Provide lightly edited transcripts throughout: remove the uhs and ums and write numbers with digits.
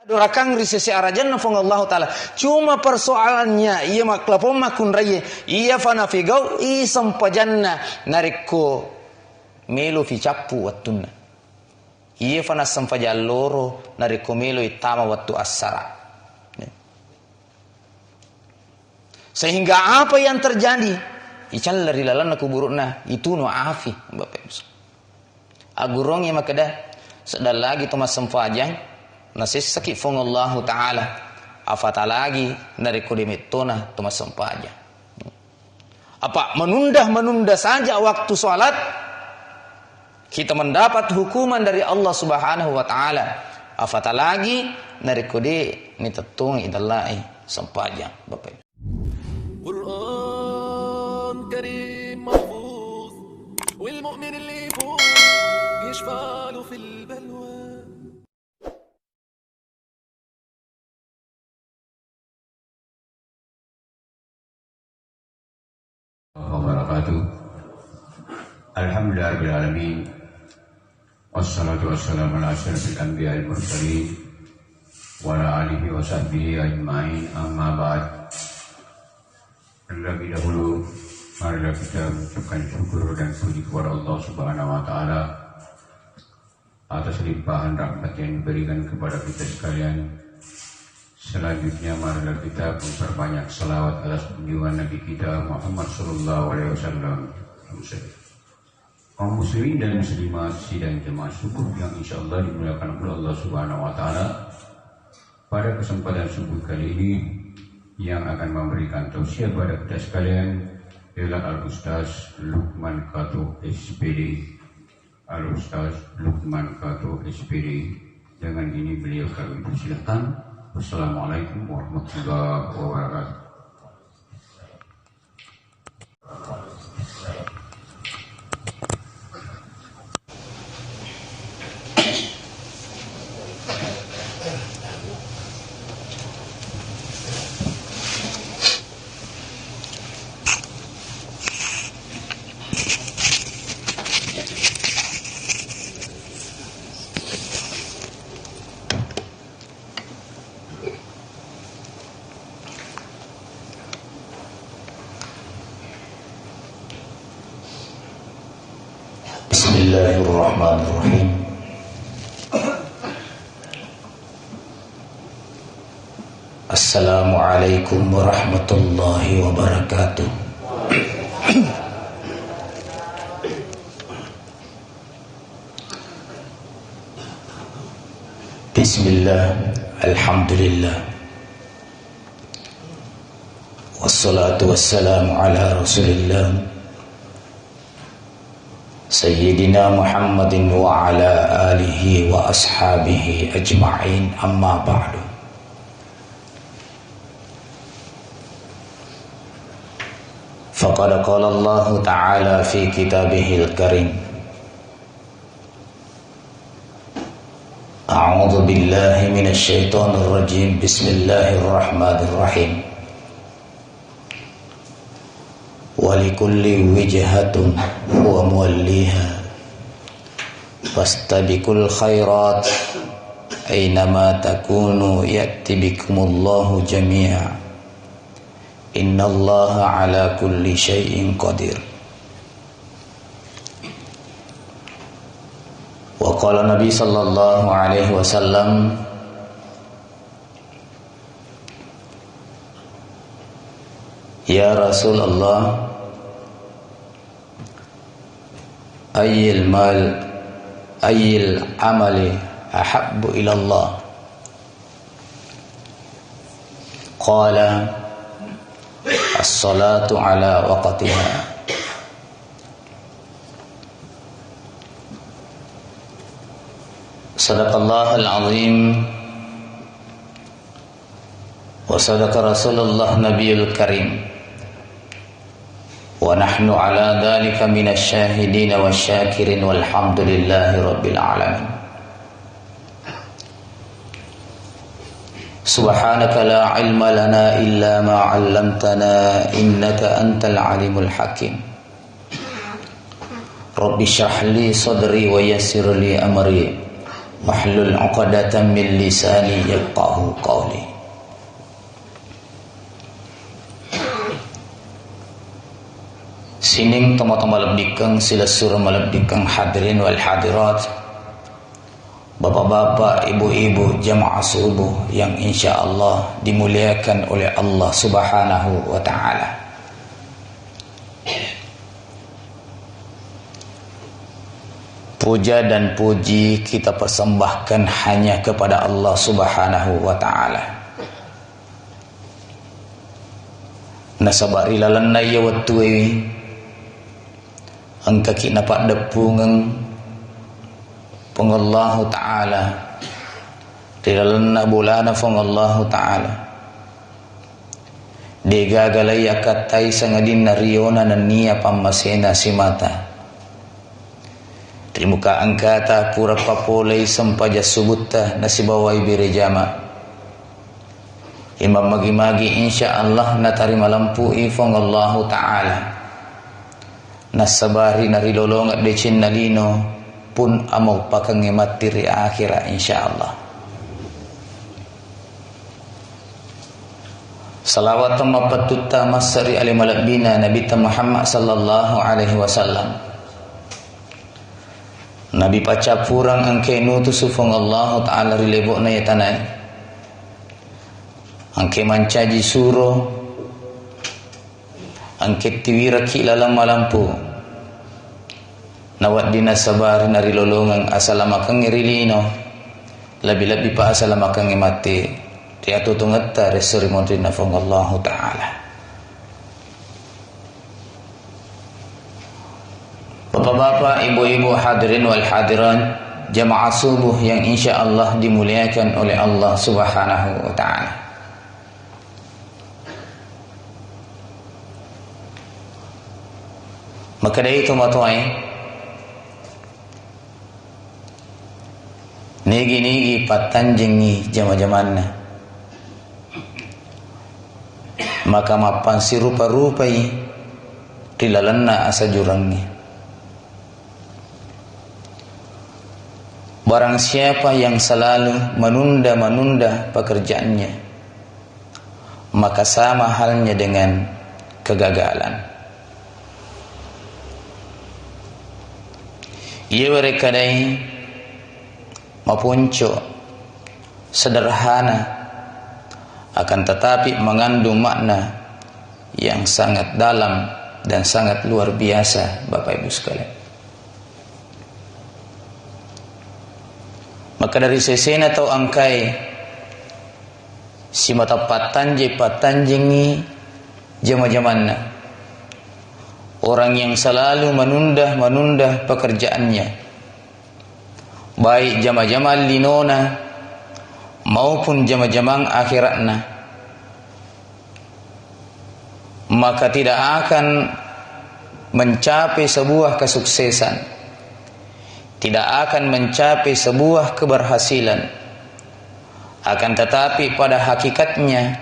Dorakang risesi arajan nafung Allah Ta'ala. Cuma persoalannya, ia maklapom makun raya, ia fana figau, ia sampajanna nariko melo fi capu wattuna. Ia fana sampajal loro nariko melo itama wattu asara. Sehingga apa yang terjadi? Ical lari lalana kuburukna, itu no afi. Bapak Ibu. Agurong yang makada, sedal lagi Thomas sampajang, nasis sakit fong Allah Ta'ala afata lagi dari kodemetona tuma sempaja. Apa menunda saja waktu sholat kita mendapat hukuman dari Allah Subhanahu Wa Ta'ala. Afata lagi dari kode ni tetung idallai sempaja. Bapak Quran Karim mahfuz wal mu'min اللي يفوز يشفع له في البلوى. Wabarakatuh. Alhamdulillahirabbil alamin. Wassalatu wassalamu ala asyrafil anbiya'il mursalin wa ala alihi wa sahbihi ajma'in. Amma ba'd. Terlebih dahulu marilah kita mengucapkan syukur dan puji kepada Allah Subhanahu wa taala atas limpahan rahmat yang diberikan kepada kita sekalian. Selanjutnya marilah kita memperbanyak salawat atas junjungan Nabi kita Muhammad sallallahu alaihi wasallam. Kaum muslimin dan muslimat sidang jemaah syukur yang insyaallah dimuliakan oleh Allah Subhanahu wa taala. Pada kesempatan subuh kali ini yang akan memberikan tausiah kepada kita sekalian ialah Al-Ustaz Luqman Kato SPD. Al-Ustaz Luqman Kato SPD. Dengan ini beliau kami persilakan. Wassalamualaikum warahmatullahi wabarakatuh. Bismillahirrahmanirrahim. Assalamualaikum warahmatullahi wabarakatuh. Bismillah, alhamdulillah, wassalatu wassalamu ala rasulillah Sayyidina Muhammadin wa ala alihi wa ashabihi ajma'in, amma ba'du. Faqad qala Allah ta'ala fi kitabihil karim, a'udzu billahi minasy syaithanir rajim, bismillahirrahmanirrahim. Walikulli wijhatun huwa muwalliha fastabiqul khairat aynama takunu ya'ti bikumullahu jami'a innallaha ala kulli syai'in qadir. Wa qala Nabi sallallahu alaihi wasallam, ya Rasulullah, ayyil amali ahabbu ilallah? Qala as-salatu ala waqtiha. Sadaqallahul azim wa sadaqa Rasulullah Nabiyul Karim. Wa nahnu ala dhalika minasyahidin wasyakirin walhamdulillahi rabbil alamin. Subhanaka la ilma lana illa ma 'allamtana innaka antal alimul hakim. Rabbi shrah li sadri wa yassir li amri wahlul 'uqdatam min lisani yafqahu qawli. Sining toma-toma lebdikeng sila surah malebdikeng hadirin wal hadirat, bapak-bapak, ibu-ibu, jamaah subuh yang insyaallah dimuliakan oleh Allah Subhanahu wa taala. Puja dan puji kita persembahkan hanya kepada Allah Subhanahu wa taala. Nasabari lalanna ya wattuwi angka kita pak depungeng pengallahu taala tilalanna bulana pengallahu taala degagalaya katai sangadina riona nania pamasena simata trimuka angkata pura papolei sempaja subutta nasibawai birejama imam magi-magi insyaallah natarima lampu ifongallahu taala nasabari narilolongat decin nalino pun amau pakange matiri akhira insyaallah. Salawat mapatutta masari ali malabina Nabi Muhammad sallallahu alaihi wasallam. Nabi pacapurang angke nutusu Allah taala rilebokna ya tanai. Angke mancaji suro angke tiwira ki lalang malampu. Nawat dina sabar nari lolongang asalamakang irilino labi-labi pa asalamakang imati tiatu tungata resuri mondri nafong Allah taala. Bapak-bapak, ibu-ibu, hadirin wal hadiran, jamaah subuh yang insyaallah dimuliakan oleh Allah Subhanahu wa taala. Maka dari itu matuai nigi-nigi patanjengi jama-jamanna maka mapan si rupa-rupai tilalanna asa jurangnya. Barang siapa yang selalu menunda-menunda pekerjaannya maka sama halnya dengan kegagalan. Ia berekadai mapunco sederhana akan tetapi mengandung makna yang sangat dalam dan sangat luar biasa Bapak Ibu sekalian. Maka dari sesen atau angkai si mata patanjengi jama-jamanna orang yang selalu menunda pekerjaannya baik jama-jama linona maupun jama-jama akhiratna maka tidak akan mencapai sebuah kesuksesan, tidak akan mencapai sebuah keberhasilan, akan tetapi pada hakikatnya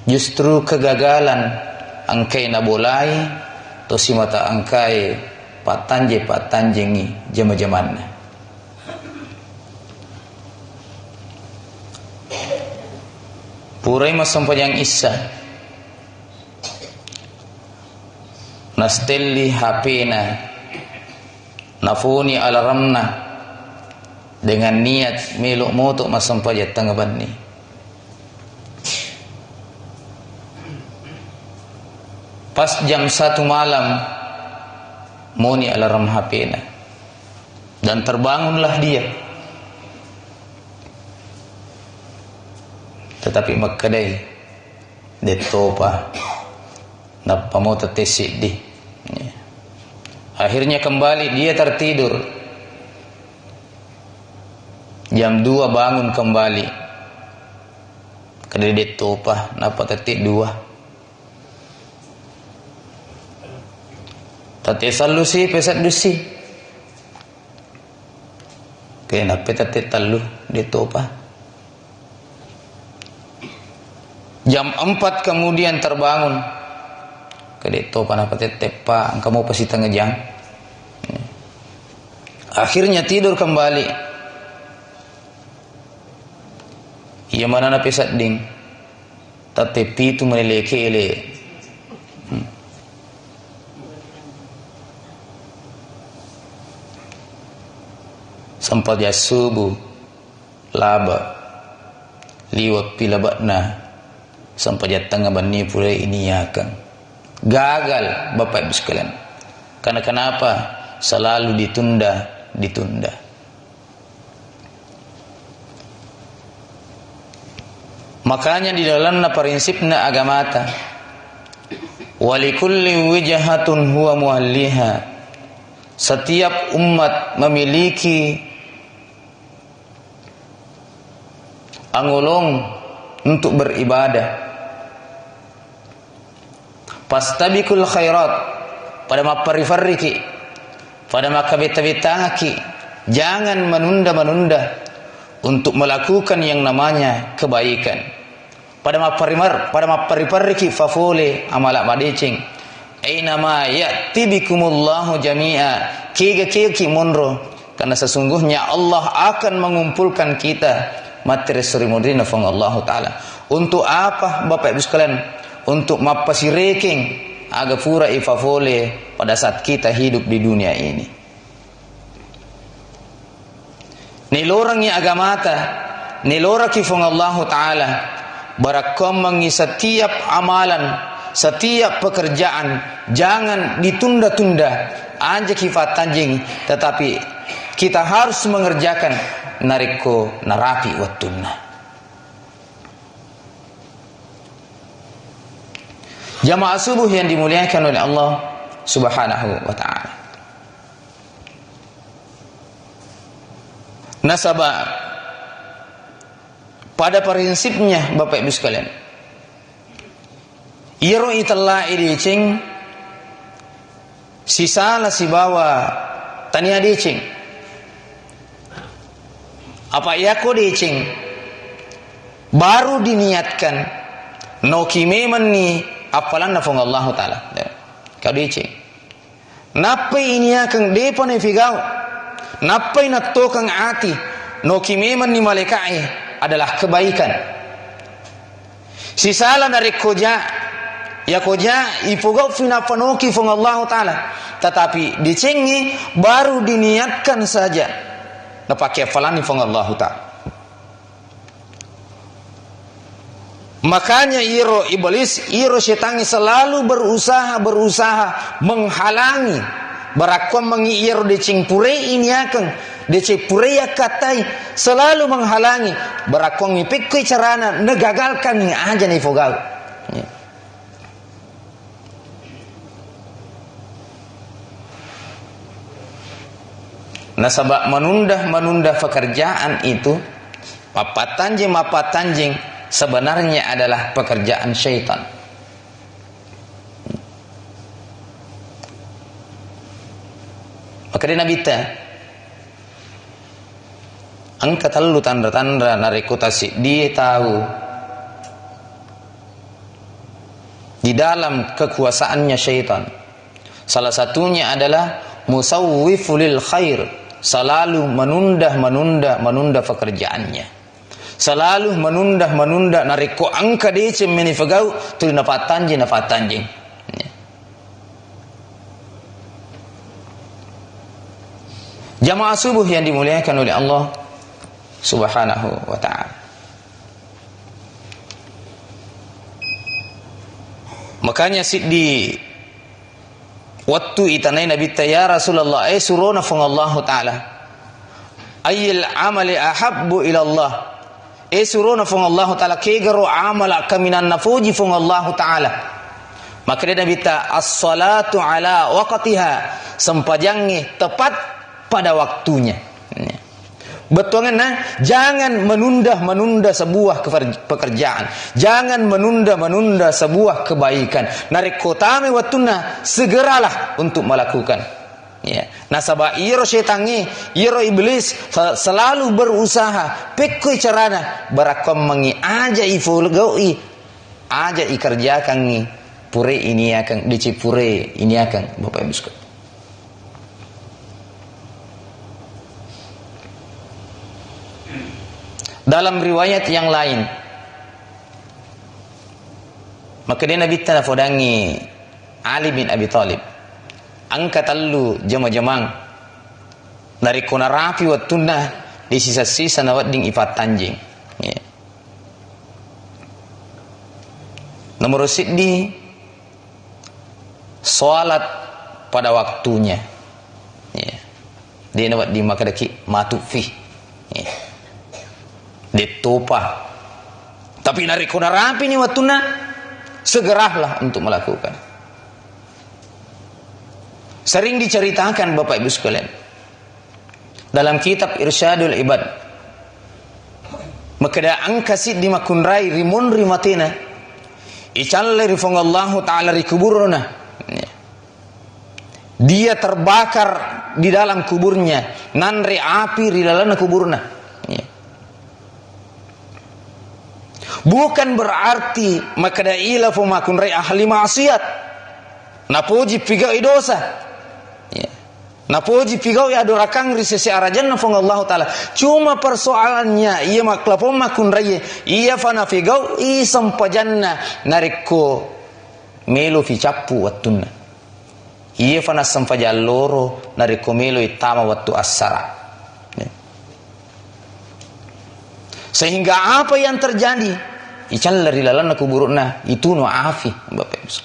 justru kegagalan angkai nabolai tosimata angkai patanjengi jama-jamanna. Purai masampayang isa nastelli hapena nafuni alaramna dengan niat meluk motok masampayat tanggapan ni pas jam 1 malam moni alarm hapena dan terbangunlah dia. Tetapi makadai detopa napa mau tetesik di akhirnya kembali dia tertidur jam 2 bangun kembali kadai detopa napa tetik 2 tati salusi pesat dusi kena petetik talu detopa. Jam 4 kemudian terbangun. Kedito panapa tetepa, kamu pasti tengah jam. Akhirnya tidur kembali. Iya mana na pesat ding. Tetapi itu meleleke ele. Sampai dia subuh laba liwat pilabatna sampai dia tengah bani pula ini akan gagal Bapak Ibu sekalian. Karena kenapa? Selalu ditunda. Makanya di dalamnya prinsipna agamata walikulli wijhatun huwa muhalliha. Setiap umat memiliki angulung untuk beribadah. Pastabikul khairat, pada maparifariki, pada makabita-bitaki, jangan menunda-menunda untuk melakukan yang namanya kebaikan. Pada maparifariki fafole amalak madecing. Ainama ya'ti bikumullahu jami'a, kiga monro, karena sesungguhnya Allah akan mengumpulkan kita materi serimudina fang Allah Ta'ala. Untuk apa Bapak Ibu sekalian? Untuk mapasireking aga pura ifafole pada saat kita hidup di dunia ini. Nilorangnya agamata, niloraki fang Allah Ta'ala, barakom mengi setiap amalan, setiap pekerjaan jangan ditunda-tunda aja kifat tanjing, tetapi kita harus mengerjakan nariko narapi wattunna. Jamaah subuh yang dimuliakan oleh Allah Subhanahu wa ta'ala. Nasabah pada prinsipnya Bapak Ibu sekalian, iro italla idicing sisala si bawa tania dicing apa yako dicing baru diniatkan no kimeman ni apalan nafong Allah Ta'ala kau dicing napai ini akan depan efigau napai natokang ati no kimeman ni malaikai adalah kebaikan sisala dari koja ya koja ipugau fina panoki fong Allah Ta'ala, tetapi dicengi baru diniatkan saja napake falani fong Allah Ta'ala. Makanya iro iblis, iro syaitan selalu berusaha menghalangi barakom mengi iro decing pure ini akan decing pure ya katai selalu menghalangi barakom ngipikui carana negagalkan ni aja nih fogau. Nasabak menunda pekerjaan itu mapatanjing sebenarnya adalah pekerjaan syaitan. Maka Nabi ta angkat lalu tanda-tanda narekutasi dia tahu di dalam kekuasaannya syaitan. Salah satunya adalah musawwifulil khair, selalu menunda pekerjaannya, selalu menunda nariko angka dece menifagau tu nafatanjing. Jamaah subuh yang dimuliakan oleh Allah Subhanahu wa ta'ala. Makanya di waktu itanai Nabi ya Rasulullah suruna fang Allah Ta'ala ayyil amali ahabbu ila Allah suruna fang Allah Ta'ala kegaro amala kaminan nafuji fang Allah Ta'ala. Maka dia Nabi ta as-salatu ala waqtiha, sempajangi tepat pada waktunya. Betul kan? Jangan menunda sebuah pekerjaan. Jangan menunda sebuah kebaikan. Narikotame watuna, segeralah untuk melakukan. Ya. Nasabah iro syaitangi, iro iblis selalu berusaha pekoi carana barakom mengi aja ifulgoi, aja ikerjakan ni pure ini akan dicipure ini akan Bapak Ibu sekalian. Dalam riwayat yang lain, maka dia Nabi tanah fodangi Ali bin Abi Thalib, angkat lu jama-jamang dari kona rapi watuna di sisa-sisa nawat ding ifat tanjing. Ya. Nomor siddi salat pada waktunya. Ya. Dia nawat di makadaki matufi. Ya. Ditopa. Tapi dari kona rapi ni watuna segeralah untuk melakukan. Sering diceritakan Bapak Ibu sekalian dalam kitab Irsyadul Ibad, makada angkasit di makunrai rimun rimatina icalle rifongallahu ta'ala rikuburuna, dia terbakar di dalam kuburnya, nanri api di dalam kuburna. Bukan berarti makada ila fumakunrai ahli maksiat napuji pigau dosa. Napuji pigau ya adorakang risesi arajan nafong Allah Ta'ala. Cuma persoalannya ia maklapom makunrai ia fana pigau i sampajanna nariko melo fi capu wattuna. Ia fana sampajal loro nariko melo itama wattu asara. Sehingga apa yang terjadi? Ical dari lalana kuburuna itu no afi Bapak Ibu.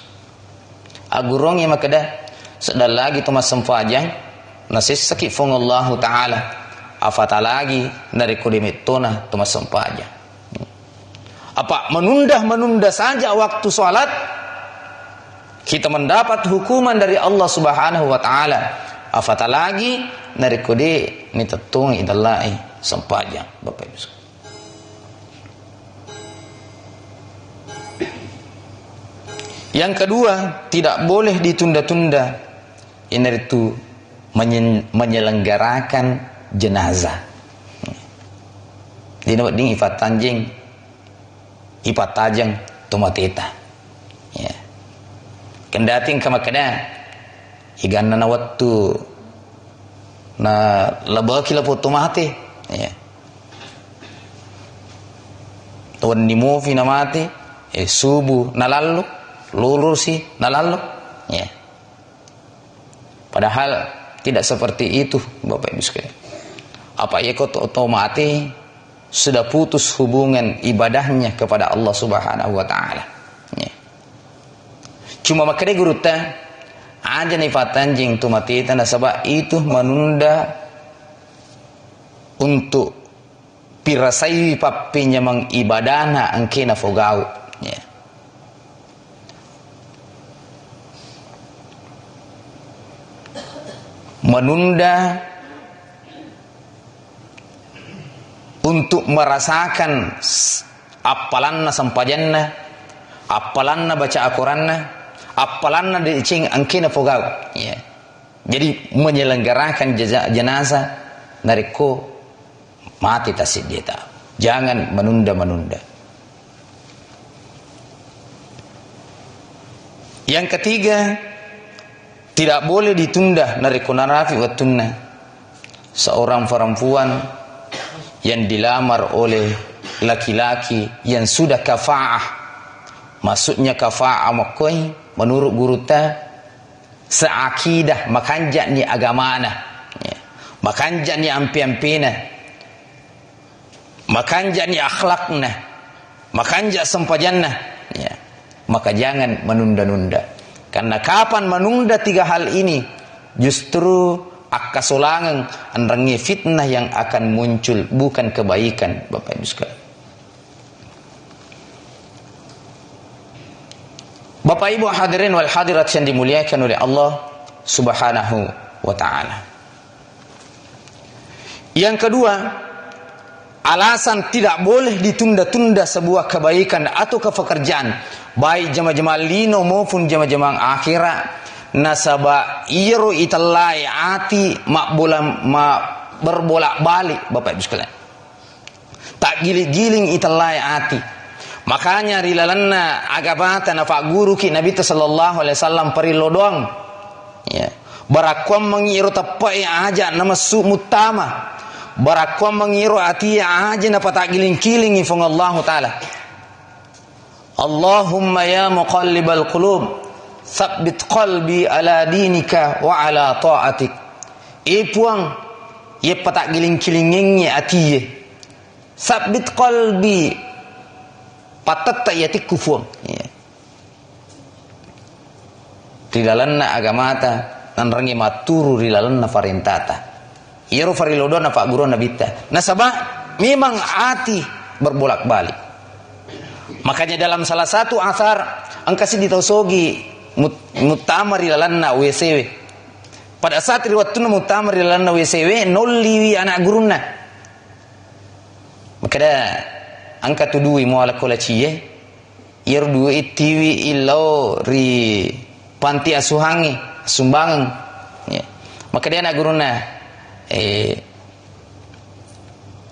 Agurong yang makada sedal lagi Thomas sempajang nasis sakit fong Allah Ta'ala afata lagi dari kodemetona Thomas sempajang. Apa menunda saja waktu sholat kita mendapat hukuman dari Allah Subhanahu Wa Ta'ala. Afata lagi dari kode mitatung idallai sempajang Bapak Ibu. Yang kedua, tidak boleh ditunda-tunda itu menyelenggarakan jenazah. Di dapat ding ifat tanjing, ifat tajang, tomateta. Ya. Kendating kamakada, higan na waktu na labaki lapo tomate. Ya. Tuan ni mofi na mati, subuh na lalu. Lulusi nalalo ya. Padahal tidak seperti itu Bapak Ibu sekalian. Apa ya kok otomatis sudah putus hubungan ibadahnya kepada Allah Subhanahu Wa Ta'ala ya. Cuma makanya guru ta aja nih fatanjing tumatita nasabah itu menunda untuk pirasai papinya mengibadana angkena fogau ya. Menunda untuk merasakan apalanna sampajanna, apalanna baca Al-Quranna, apalanna dicing angkina fogau ya. Jadi menyelenggarakan jenazah nariko mati tasidita. Jangan menunda-menunda. Yang ketiga, tidak boleh ditunda dari kunarafi watunna. Seorang perempuan yang dilamar oleh laki-laki yang sudah kafa'ah. Maksudnya kafa'ah makoi menurut guru ta seakidah makanjak ni agamana. Ya. Makanjak ni ampi-ampina. Makanjak ni akhlakna. Makanjak sempajanna. Ya. Maka jangan menunda-nunda. Karena kapan menunda tiga hal ini justru akasolangan anrangi fitnah yang akan muncul, bukan kebaikan Bapak Ibu sekalian. Bapak Ibu hadirin wal hadirat yang dimuliakan oleh Allah Subhanahu Wa Ta'ala. Yang kedua, alasan tidak boleh ditunda-tunda sebuah kebaikan atau kepekerjaan, baik jama-jama lino maupun jama-jama akhirat, nasaba iro itallai ati mak berbolak-balik Bapak Ibu sekalian. Tak giling-giling itallai ati. Makanya rilalanna agabata nafa guru ki Nabi sallallahu alaihi wasallam perilo doang. Ya. Barakwam mengiru tapai aja nama su mutama. barakwa mengiro atia aja na patak giling-giling ifong Allah Ta'ala. Allahumma ya muqallibal qulub tsabbit qalbi ala dinika wa ala ta'atik. Ipuang ye patak giling-gilingnya atiye. Tsabbit qalbi patat yatik kufuang. Rilalanna agamata nan rangi maturu rilalanna farintata. Iro farilodo na pak guru nabita. Nasabah memang hati berbolak-balik. Makanya dalam salah satu asar angkasi ditausogi mutamar rilalanna WCW. Pada saat riwatuna mutamar rilalanna WCW nolliwi anak guruna. Maka dah angka tudui muala kolaciye. Iro dua itiwi ilo ri panti asuhangi sumbangan. Maka dia anak guruna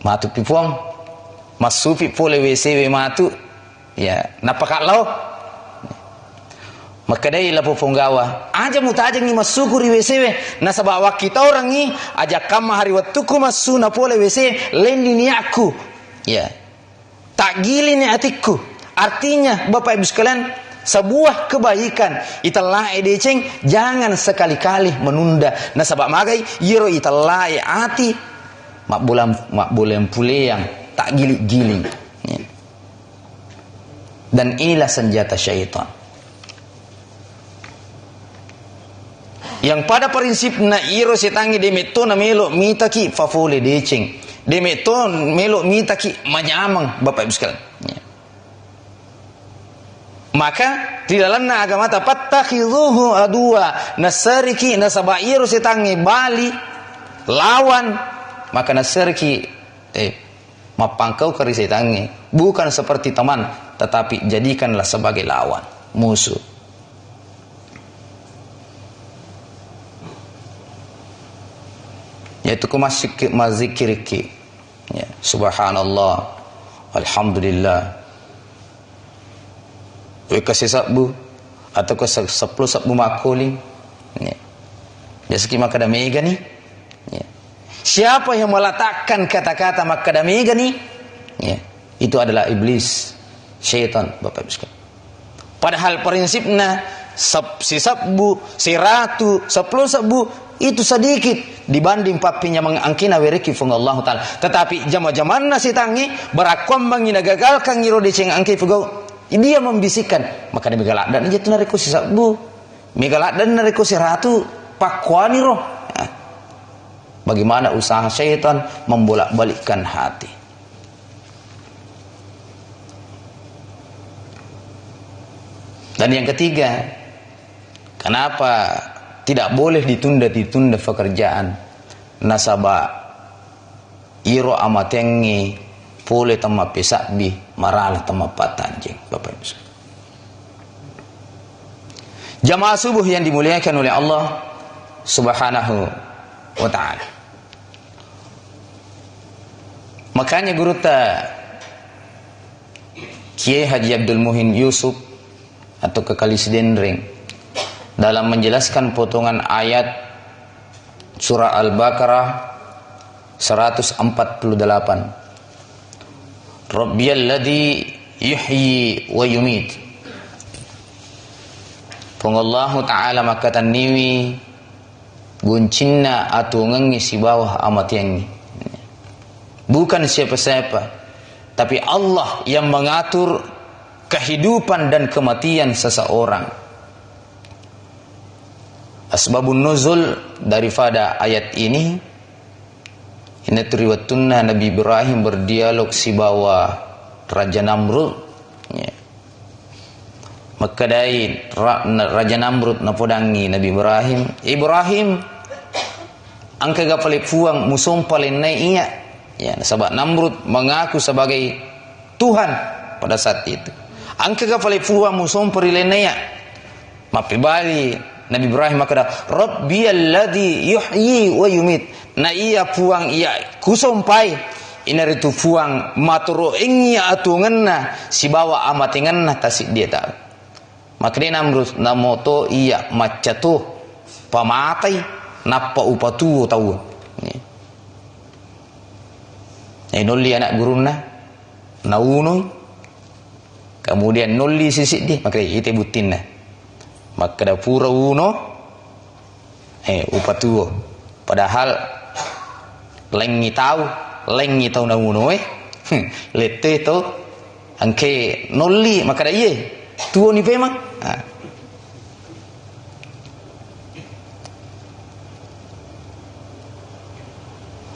matu pipuang masupi pole WCW matu ya napaka lau maka dai lapo ponggawa aja mutajang ni masukuri WCW nasaba wakita orang ni aja kama hari waktuku masuna pole WC lendi ni aku ya tak gili ni hatiku artinya Bapak Ibu sekalian sebuah kebaikan italah edeceng jangan sekali-kali menunda nasabak magai yiro italah ati mak boleh pule yang tak giling-giling ya. Dan inilah senjata syaitan yang pada prinsipna iro setangi demeto na melo mitaki fafole deceng demeto melo mitaki manyamang Bapak Ibu sekalian ya. Maka di dalamnya agama tapattakhidhuhu adua nasariki nasabairu setangi bali lawan maka nasariki mapangkau kari setangi bukan seperti teman tetapi jadikanlah sebagai lawan musuh. Yaitu mazikiriki ya subhanallah alhamdulillah kasih sabbu atau ke 10 sabbu makuling ya. Biasa makada mega nih ya. Siapa yang meletakkan kata-kata makada mega nih ya. Itu adalah iblis syaitan Bapak Ibu sekalian. Padahal prinsipnya si sabbu si ratu 10 sabbu itu sedikit dibanding papinya mengangkina wereki fung Allah Ta'ala. Tetapi jama-jamanna si tangi berakwam mangina gagalkan ngiro deceng angki fugau dia membisikkan maka dia megalak dan jatuh nariku si sabbu megalak dan nariku si ratu pakwani roh ya. Bagaimana usaha syaitan membolak-balikkan hati. Dan yang ketiga, kenapa tidak boleh ditunda pekerjaan nasabah iro amatengi pole tama pesakbi maralah tama patanjing Bapak Ibu. Jamaah subuh yang dimuliakan oleh Allah Subhanahu wa ta'ala. Makanya guru ta Kiai Haji Abdul Muhin Yusuf atau Kekalis Dendring dalam menjelaskan potongan ayat surah Al-Baqarah 148 Rabbiyalladzi yuhyi wa yumit. Pengallahu ta'ala maka tanniwi guncinna atau ngengi si bawah amat yang bukan siapa-siapa tapi Allah yang mengatur kehidupan dan kematian seseorang. Asbabun nuzul daripada ayat ini riwayatuna Nabi Ibrahim berdialog si bawa Raja Namrud ya. Maka dai Raja Namrud napodangi Nabi Ibrahim angka gapale puang musum paling naiknya ya sebab Namrud mengaku sebagai Tuhan pada saat itu angka gapale puang musum perilenaya mapi bali Nabi Ibrahim maka Rabbiyalladzi yuhyi wa yumit na iya puang iya kusompai inaritu puang maturo ingya atunganna si bawa amatinganna tasik dia tahu maka dia Namrud namoto iya macatuh pamatai napa upatu tahu nolli anak guruna nauno kemudian nolli sisik di maka ite butinna maka da pura uno upatuo padahal lengi tahu na uno lette to anche nolli maka da iye tuo ni pema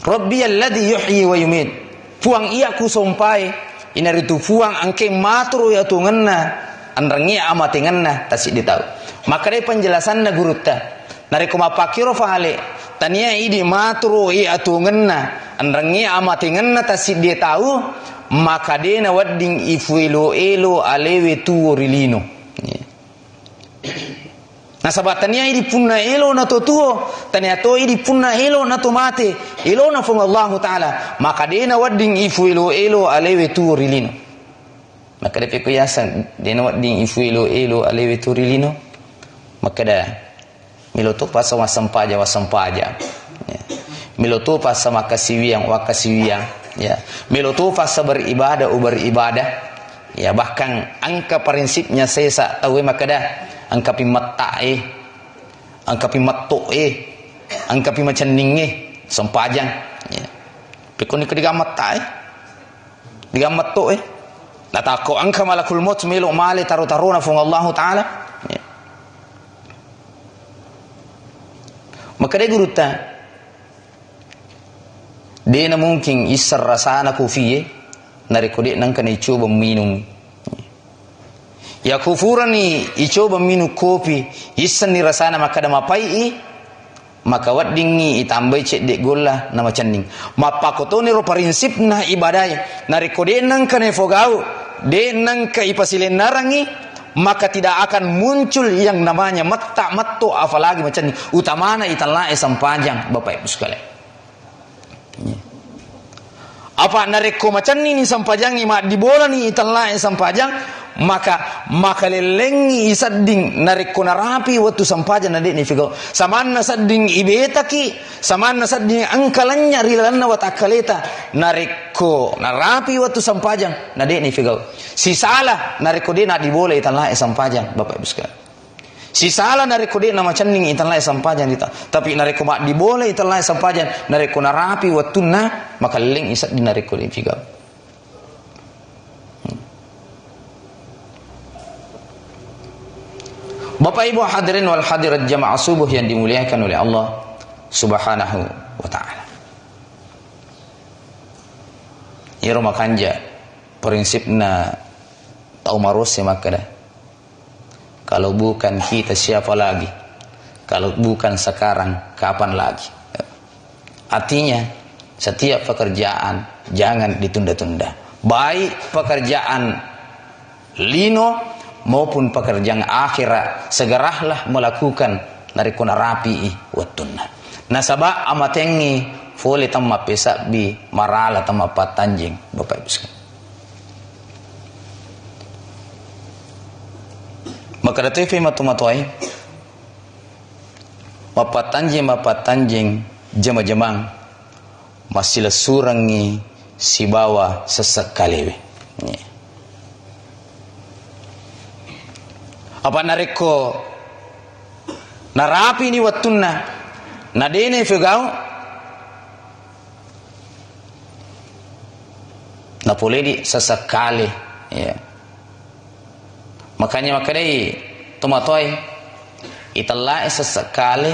Rabbi alladhi yuhyi wa yumit puang iya ku sompai inaritu puang angke matru ya tungenna andrangi amatengenna tasik ditau maka dai penjelasan na gurutta nari kuma pakiro fahale tania idi matru ya tungenna andrangi amatengenna tasik dia tahu maka dena wadding ifuelo elo alewe tuo rilino na sabatania idi punna elo na to tuo tania to idi punna elo na to mate elo na fung Allah taala maka dena wadding ifu elo alewe tuo rilino maka de pekoyasan dena wadding ifu elo alewe tuo rilino maka da miloto pasa wasampaja ya miloto pasa makasiwiang ya miloto pasa beribadah ya bahkan angka prinsipnya sesa tahu maka da angka pimatta angka pimatto angka pimacenning sempajang ya pikon ke digamatta digamatto la tako angka malakul maut melo male taruna fung Allah taala ya. Maka de guruta dena mungkin isar rasana kufiye narikode nang kana coba minum ya kufurani icoba minum kopi isan ni rasana maka da mapai maka waddingi itambai cek dek golla nama canning mapakotoni ro prinsip na ibadai narikode nang kana fogau de nang ka ipasilen narangi maka tidak akan muncul yang namanya matto apalagi macam ni utamana italai sampanjang Bapak Ibu sekalian apa nareko macam ni sampajangi mak dibola ni italai sampajang maka lelengi isadding nareko narapi waktu sampajan nade ni figo samanna sadding ibetaki samanna sadding angkalanya rilanna wa takaleta nareko narapi waktu sampajan nade ni figo si salah nareko de na dibola italai sampajang Bapak Ibu sekalian si salah nareko de na macam ni italai sampajang dita tapi nareko mak dibola italai sampajang nareko narapi waktu na maka leleng isadding nareko ni figo Bapak Ibu hadirin wal hadirat jamaah subuh yang dimuliakan oleh Allah Subhanahu wa taala. Iro makanja prinsipna tau marose makada. Kalau bukan kita siapa lagi? Kalau bukan sekarang kapan lagi? Artinya setiap pekerjaan jangan ditunda-tunda. Baik pekerjaan lino maupun pekerjaan akhirat segeralah melakukan narikuna rapi wattunna nasaba amatengi fole tamma pesa bi marala tamma patanjing Bapak Ibu sekalian maka datu fi matumatoy mapatanjing jama-jamang masih surangi si bawa sesekalewe apa nareko narapi ni wattunna nadene fegau napoledi sesekali ya makanya makadai tomatoy italla sesekali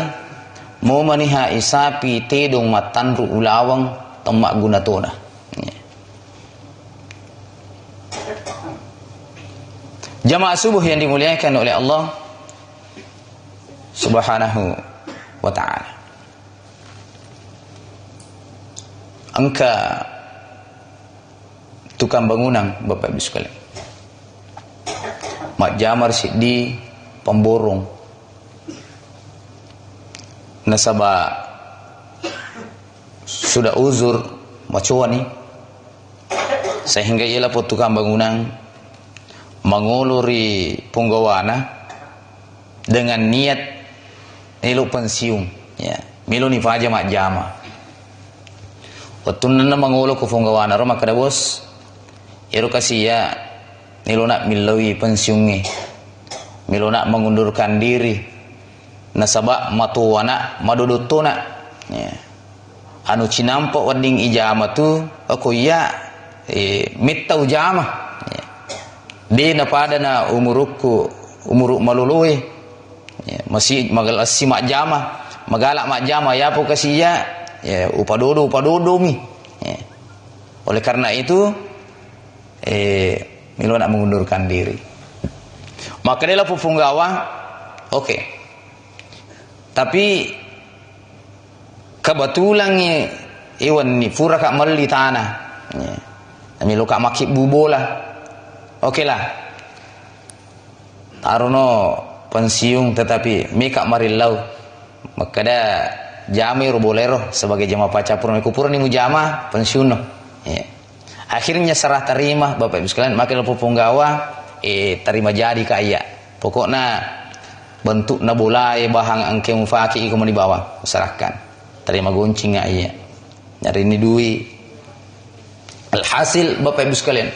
mau maniha isapi tedong matanru ulawang tomak gunatona Jamaah subuh yang dimuliakan oleh Allah Subhanahu wa ta'ala. Angka tukang bangunan Bapak Ibu sekalian. Mak Jamar Siddi pemborong. Nasabah sudah uzur macuani sehingga ialah tukang bangunan menguluri punggawana dengan niat elu pensiun ya milu ni faja mak jama Watun na mangulo ko funggawana ro makada bos. Iro kasi ya nilona milawi pensiungi. Milona mengundurkan diri. Nasaba matuwana madudutuna. Ya. Anu cinampo wading ijama tu aku ya mitta ujama. Ya. Di na pada na umuruk malului. Ya. Masih magal simak jama, magalak mak jama ya po kasi ya upadodo mi. Ya. Oleh karena itu Milo nak mengundurkan diri. Maka dia lah punggawa, oke. Tapi kebetulan ni iwan ni pura kak meli tanah. Milo kak makip bubola. Oke lah. Taruno pensiung tetapi mika marilau. Maka dah jami bolero sebagai jamaah pacapurna kupurna ni mujama pensiun no. Ya. Akhirnya serah terima Bapak Ibu sekalian, makin lepo punggawa terima jadi kaya. Pokoknya bentuk na bolai bahang angke mufaki iku di bawah serahkan. Terima goncing iya. Nyari ini duit. Alhasil Bapak Ibu sekalian.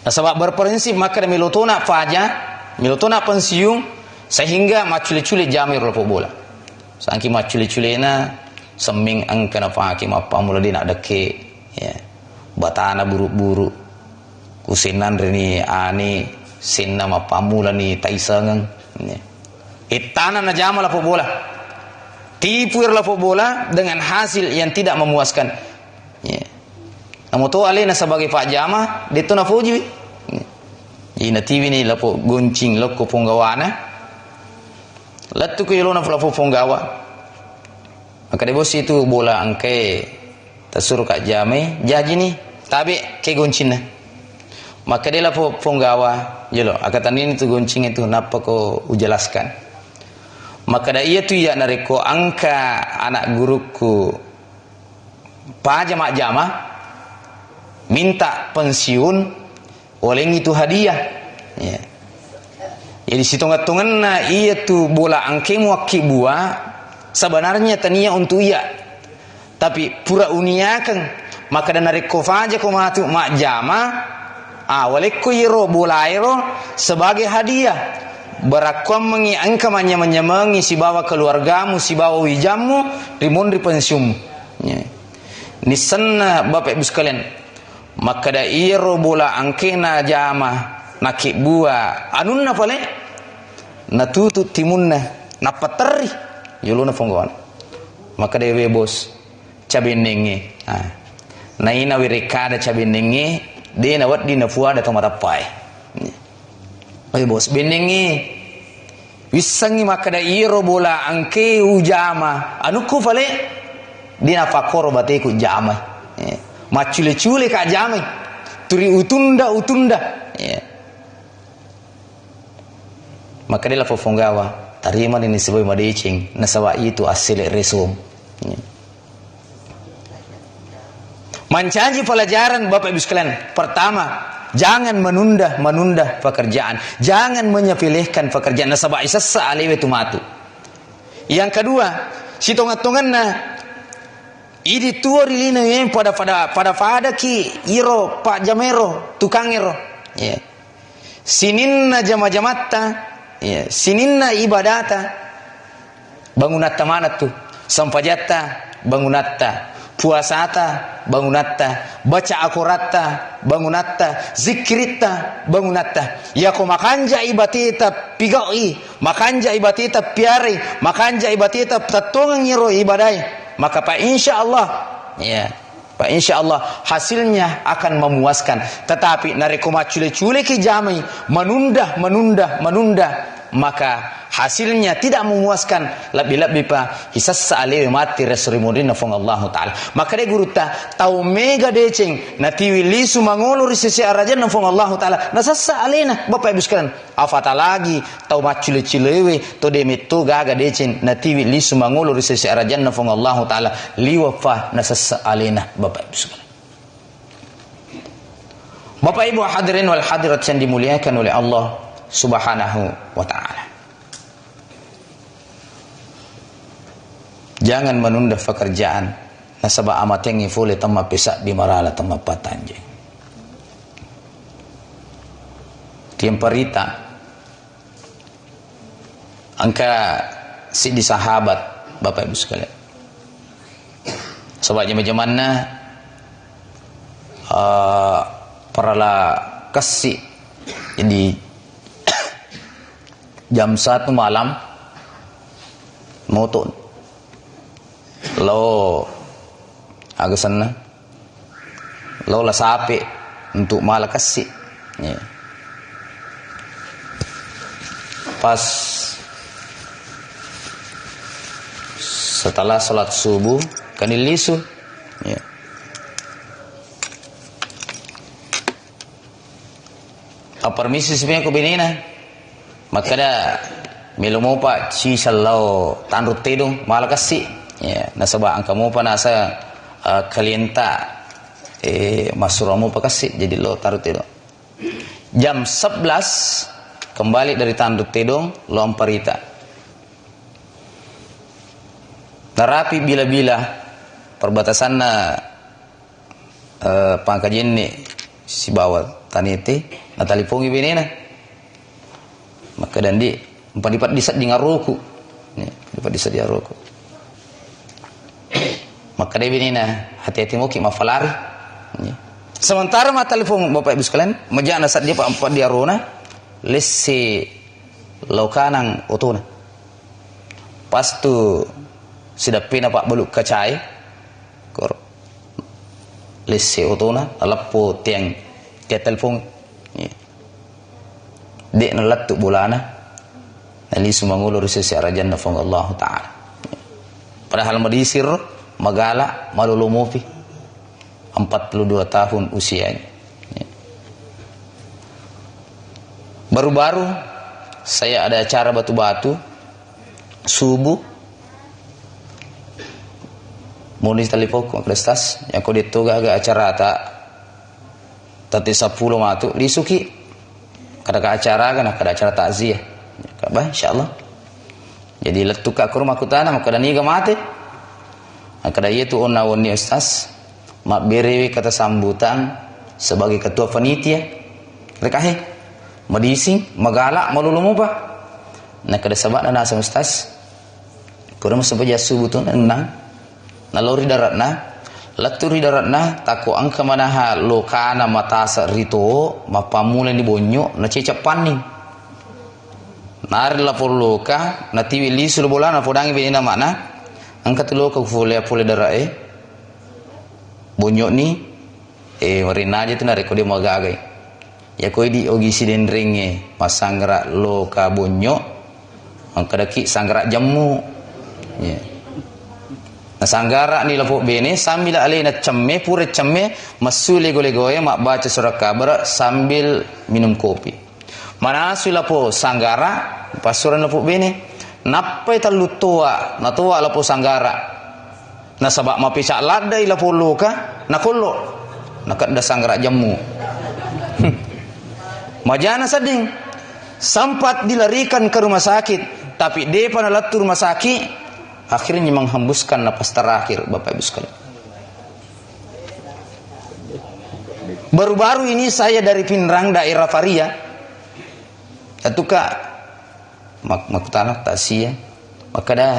Nah, sebab berprinsip maka milotona faja, milotona pensiung sehingga maculi-culi jamir lepo bola. Sangki maculi-culina seming angkana faki apa mula dia nak deke ya. Batana buruk-buruk kusinan rini ani sinna mapamula ni taisangan itana na jama la bola tipuir la bola dengan hasil yang tidak memuaskan ya namu to alena sebagai pak jama deto na foji ina tivi ni la goncing lokko punggawana lattu ko yelona la punggawa maka debos itu bola angke tasur kak jame jaji ni tabi ke goncingna maka dia lah punggawa jelo akatan ini tu goncing itu napa ko ujelaskan maka dah ia tu ya nareko angka anak guruku pajama jama minta pensiun oleh itu hadiah ya jadi situng-tungan na ia tu bola angke muakki buah sebenarnya tania untuk ia tapi pura uniakan maka dan nareko faja ko matu mak jama waleko yero bulairo sebagai hadiah berakom mengi angka menyemangi si bawa keluargamu si bawa wijamu rimun di pensiun ya. Nisanna Bapak Ibu sekalian maka da yero bola angkena jama nakik buah anunna pale natutu timunna napateri yuluna ponggon maka dewe bos cabinenge na ina wirikada cabinenge de na wat dina fuada to matapai oi bos benenge wisangi makada iro bola angke ujama anuku fale dina fakoro bateku jama macule-cule ka jama turi utunda maka dia la fonggawa tarima ni sebagai madecing na sawa itu asile resum Mencaji pelajaran Bapak Ibu sekalian. Pertama, jangan menunda pekerjaan. Jangan menyepelekan pekerjaan. Nasabah isassa alewe tumatu. Yang kedua, si tongat-tonganna idi tuori lina yang pada ki iro pak jamero tukangero. Yeah. Sininna jama-jamatta, yeah. Sininna ibadata. Bangunatta mana tu? Sampajatta bangunatta. Puasata bangunatta, baca akuratta bangunatta, zikritta bangunatta. Ya ko makanja ibatita pigai, makanja ibatita piari, makanja ibatita tatongang nyiro ibadai. Maka Pak insyaallah ya, Pak insyaallah hasilnya akan memuaskan. Tetapi nareko macule-cule ki jamai menunda, maka hasilnya tidak memuaskan. Lebih-lebih pa hisassa alewe mati resrimudina fong Allah taala. Maka de guru ta tau mega deceng na tiwi lisu mangolo risisi arajan fong Allah taala. Na sassa alena Bapak Ibu sekalian. Afata lagi tau macule-cilewe to de metu gaga deceng na tiwi lisu mangolo risisi arajan fong Allah taala. Liwafa na sassa alena Bapak Ibu sekalian. Bapak Ibu hadirin wal hadirat yang dimuliakan oleh Allah Subhanahu wa taala. Jangan menunda pekerjaan. Nasaba amat yang ifule tamma pesa di marala tamma patanje. Tiemparita angka si di sahabat Bapak Ibu sekalian. Sebab zaman-zamanna parala kasih jadi jam 1 malam moto lo agak sana lo la sapi untuk malah kasih ya. Pas setelah sholat subuh kanilisu ya. Permisi sebenarnya ko binina maka da milo mo pa si salao tanrut tidong malakasi ya nasaba ang kamo pa nasa kalienta masura mo pa kasi jadi lo tarut tidong jam 11 kembali dari tanduk tidong lo amparita narapi bila-bila perbatasan na pangkajian ni si bawah taniti natalipungi binina maka dandi empat disat di ngaruku ya, empat disat di ngaruku maka dia binina hati-hati moki mafalari ya. Sementara matalipung Bapak Ibu sekalian majana saat dia empat di arona lesi laukanang utuna pas tu sidapina pak beluk kacai kor lesi utuna alapo tiang ke telepon ya. Dek nalat tu bulana nali sumangulur sisi arajan nafang Allah Ta'ala ya. Padahal madisir magala malulumupi 42 tahun usianya ya. Baru-baru saya ada acara batu-batu subuh munis talipok kristas yang kau dituga agak acara tati 10 matu disuki kada ka acara kan kada acara takziah kabah insyaallah jadi letuk ka rumah kutana maka dani ga mate kada ieu tu onna woni ustaz mak berewe kata sambutan sebagai ketua panitia rekahe madising magala malulumu pa na kada sabana na sa ustaz kurang sabaja subutun enang nalori daratna laturi daratna tako angka manaha lokana matasa rito mapamula ni bonyo na cecapan ni nari la loka na tiwi lisul bolana podangi benina mana angka tuloka fule darae bonyo ni marina aja tu nari ko dia magagai ya koi di ogisi den ringe masangra loka bonyo angka daki sangra jammu ya yeah. Na sanggara ni lapuk bene sambil alena cemme pure cemme masule gole-goye mak baca surat kabar sambil minum kopi. Mana sulapo sanggara pasuran lapuk bene napai talu tua na tua lapuk sanggara. Na sabak mapicak ladai lapuk luka na kollo nakada sanggara jamu. Majana sading sempat dilarikan ke rumah sakit tapi dia pada latu rumah sakit akhirnya menghembuskan napas terakhir Bapak Ibu sekalian. Baru-baru ini saya dari Pinrang daerah Varia. Atuka makutana tasya. Maka dah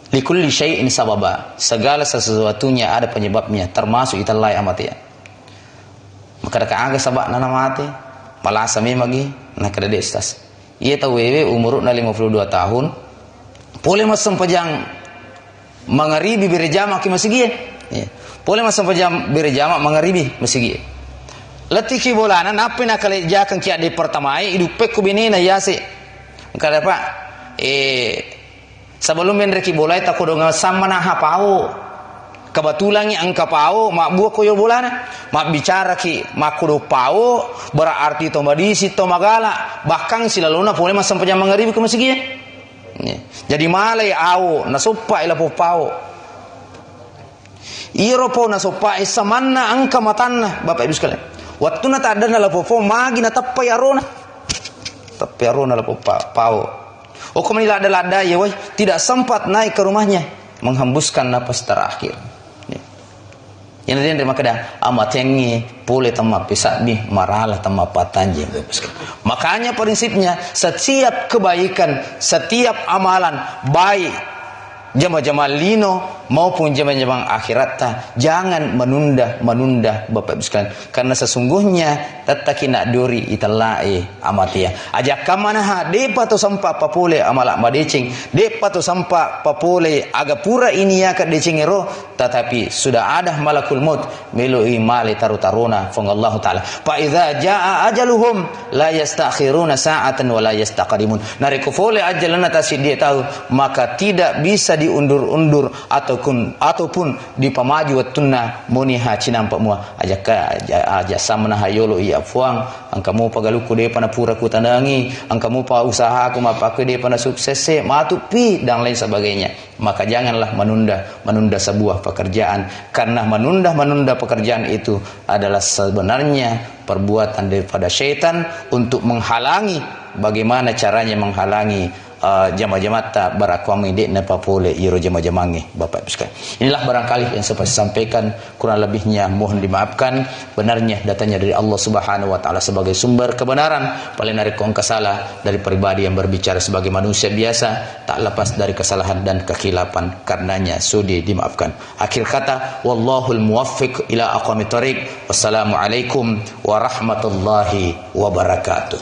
likulli syai'in sababa. Segala sesuatunya ada penyebabnya termasuk italai amatiya. Maka dah kaaga sabak nana mati malah sami magi nak kada destas. Ia tahu wewe umurna 52 tahun. Boleh masam pajang mangaribi berjama ki masigi ya. Boleh masam pajang berjama mangaribi masigi. Latiki bolana napi nak kale jakan kia di pertamai idupek ku binina yase. Kada pak sebelum menreki bolai tak kodonga sama na hapao. Kebetulan yang angka pao mak buah koyo bolana mak bicara ki mak kudo pao berarti to madisi to magala bahkan silaluna boleh masam pajang mangaribi ku masigi ya. Jadi malay awo nasupa ila po pao iro po nasupa isamanna angka matanna Bapak Ibu sekalian waktu na tada na lapo po magi na tapay arona la po pao o kung nila ada ya woy tidak sempat naik ke rumahnya menghembuskan napas terakhir. Yang lain dari makada amat yangi boleh tamah pisabi maralah tamah patanji. Makanya prinsipnya setiap kebaikan, setiap amalan baik jama-jama lino maupun jama-jama akhirat jangan menunda Bapak Ibu sekalian, karena sesungguhnya tataki nak duri italai amatia ajak kamana depa to sampa papole amalak madecing depa to sampa papole aga pura ini ya kad decingero, tetapi sudah ada malakul maut melui mali tarutaruna fangallahu taala fa idza jaa ajaluhum la yastakhiruna sa'atan wa la yastaqdimun. Nariku fole ajalana tasidi tahu maka tidak bisa diundur-undur ataupun dipamaju watuna muniha cinampa mua aja samana hayolo iya fuang angkamu pagaluku de pana pura ku tandangi angkamu pa usaha ku mapaku de pana suksese matupi dan lain sebagainya. Maka janganlah menunda sebuah pekerjaan, karena menunda pekerjaan itu adalah sebenarnya perbuatan daripada syaitan untuk menghalangi. Bagaimana caranya menghalangi jama-jamata barakwami de na papole iro jama-jamangi Bapak Ibu sekalian. Inilah barangkali yang saya sampaikan, kurang lebihnya mohon dimaafkan. Benarnya datanya dari Allah Subhanahu wa taala sebagai sumber kebenaran. Paling dari kongka salah dari pribadi yang berbicara sebagai manusia biasa, tak lepas dari kesalahan dan kekilapan, karenanya sudi dimaafkan. Akhir kata, wallahul muwaffiq ila aqwamit thoriq. Wassalamualaikum warahmatullahi wabarakatuh.